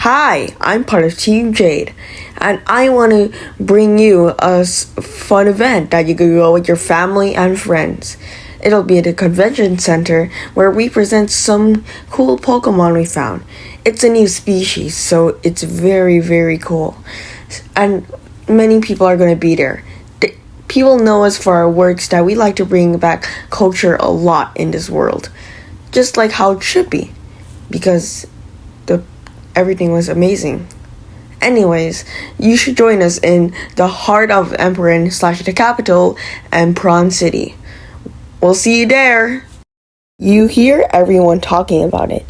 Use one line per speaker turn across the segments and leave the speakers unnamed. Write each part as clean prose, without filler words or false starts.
Hi, I'm part of Team Jade, and I want to bring you a fun event that you can go with your family and friends. It'll be at a convention center where we present some cool Pokemon we found. It's a new species, so it's very, very cool. And many people are going to be there. People know us for our works that we like to bring back culture a lot in this world. Just like how it should be. Because everything was amazing. Anyways, you should join us in the heart of Empiren / the capital, Empiren City. We'll see you there. You hear everyone talking about it.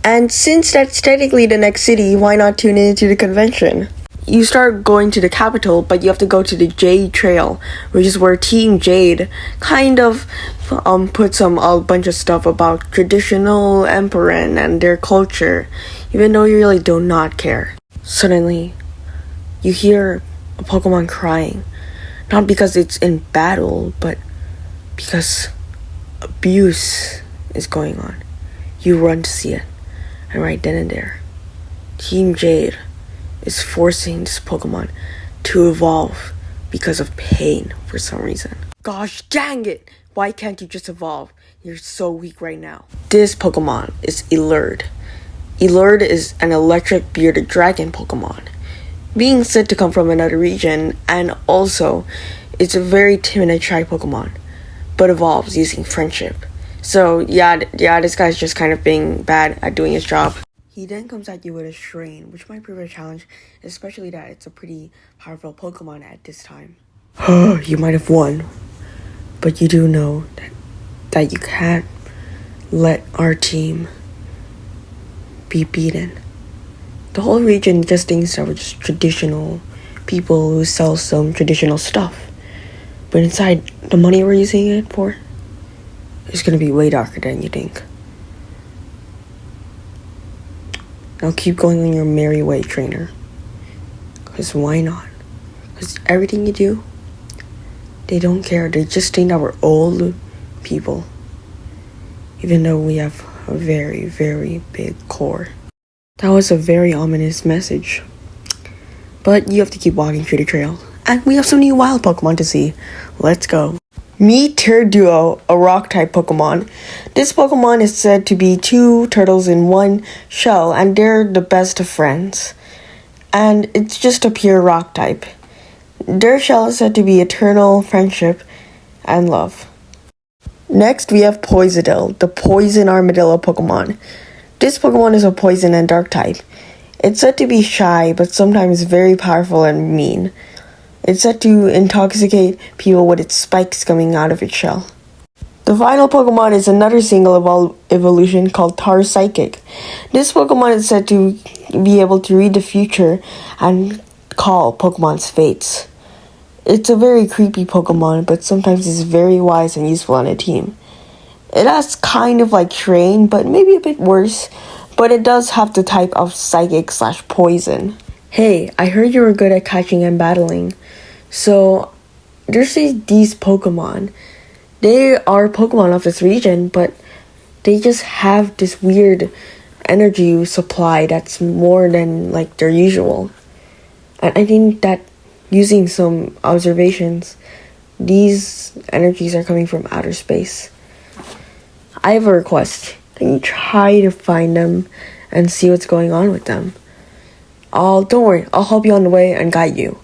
And since that's technically the next city, why not tune into the convention? You start going to the capital, but you have to go to the Jade Trail, which is where Team Jade kind of puts a bunch of stuff about traditional Empiren and their culture, even though you really do not care. Suddenly, you hear a Pokemon crying, not because it's in battle, but because abuse is going on. You run to see it, and right then and there, Team Jade is forcing this Pokemon to evolve because of pain for some reason. Gosh dang it! Why can't you just evolve? You're so weak right now. This Pokemon is Elurd. Elurd is an electric bearded dragon Pokemon, being said to come from another region, and also it's a very timid and shy Pokemon, but evolves using friendship. So yeah, this guy's just kind of being bad at doing his job. He then comes at you with a strain, which might prove a challenge, especially that it's a pretty powerful Pokemon at this time. You might have won, but you do know that you can't let our team be beaten. The whole region just thinks that we're just traditional people who sell some traditional stuff. But inside, the money we're using it for is going to be way darker than you think. Now keep going on your merry way, trainer. Because why not? Because everything you do, they don't care. They just think that we're old people. Even though we have a very, very big core. That was a very ominous message. But you have to keep walking through the trail. And we have some new wild Pokemon to see. Let's go. Meet Turduo, a rock-type Pokemon. This Pokemon is said to be two turtles in one shell, and they're the best of friends. And it's just a pure rock type. Their shell is said to be eternal friendship and love. Next, we have Poisidil, the poison armadillo Pokemon. This Pokemon is a poison and dark type. It's said to be shy, but sometimes very powerful and mean. It's said to intoxicate people with its spikes coming out of its shell. The final Pokemon is another single evolution called Tar Psychic. This Pokemon is said to be able to read the future and call Pokemon's fates. It's a very creepy Pokemon, but sometimes it's very wise and useful on a team. It has kind of like Train, but maybe a bit worse, but it does have the type of Psychic / Poison. Hey, I heard you were good at catching and battling. So, there's these Pokemon. They are Pokemon of this region, but they just have this weird energy supply that's more than like their usual. And I think that using some observations, these energies are coming from outer space. I have a request. Can you try to find them and see what's going on with them? Don't worry, I'll help you on the way and guide you.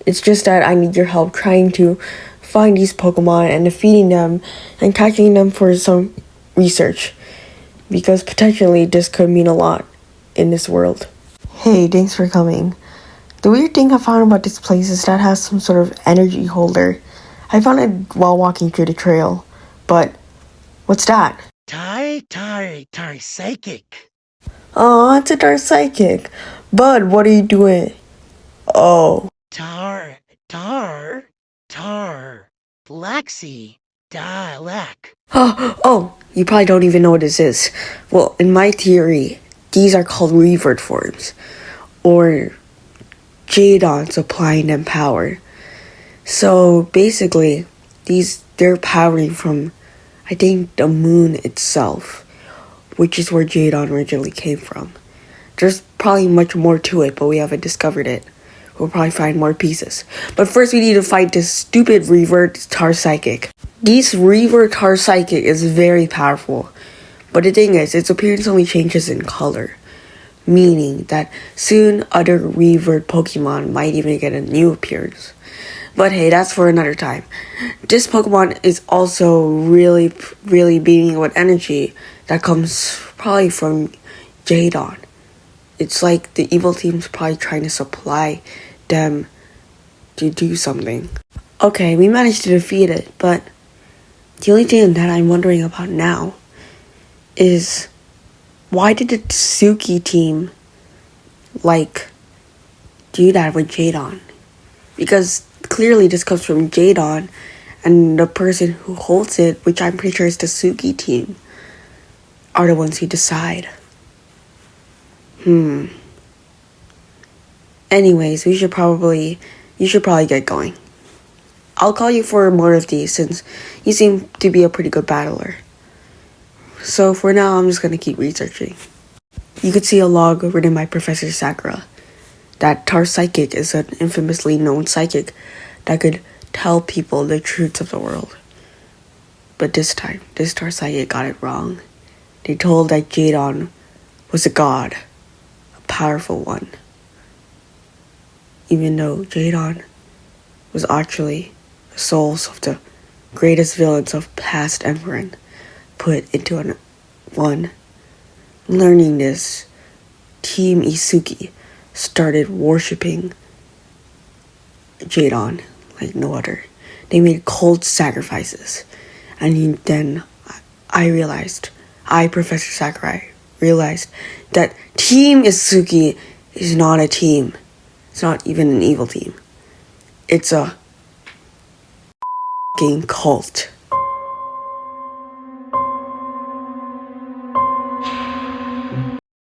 It's just that I need your help trying to find these Pokemon and defeating them and catching them for some research. Because potentially this could mean a lot in this world. Hey, thanks for coming. The weird thing I found about this place is that it has some sort of energy holder. I found it while walking through the trail. But, what's that?
Tar Psychic.
Oh, it's a Tar Psychic. Bud, what are you doing? Oh.
Tar. Blacksea. Dalek.
Oh, you probably don't even know what this is. Well, in my theory, these are called revert forms. Or Jadons applying them power. So basically, they're powering from, I think, the moon itself, which is where Jadon originally came from. There's probably much more to it, but we haven't discovered it. We'll probably find more pieces. But first we need to fight this stupid revert tar psychic. This revert tar psychic is very powerful. But the thing is, its appearance only changes in color. Meaning that soon other revert Pokemon might even get a new appearance. But hey, that's for another time. This Pokemon is also really beaming with energy that comes probably from Jadon. It's like the evil team's probably trying to supply them to do something. Okay, we managed to defeat it, but the only thing that I'm wondering about now is why did the Tsuki team do that with Jadon? Because clearly this comes from Jadon, and the person who holds it, which I'm pretty sure is the Tsuki team, are the ones who decide. Anyways, you should probably get going. I'll call you for more of these since you seem to be a pretty good battler. So for now, I'm just gonna keep researching. You could see a log written by Professor Sakura. That Tar Psychic is an infamously known psychic that could tell people the truths of the world. But this time, this Tar Psychic got it wrong. They told that Jadon was a god, a powerful one. Even though Jadon was actually the souls of the greatest villains of past Empiren put into one. Learning this, Team Isuki started worshipping Jadon like no other. They made cold sacrifices. And then Professor Sakurai, realized that Team Isuki is not a team. It's not even an evil team. It's a f***ing cult.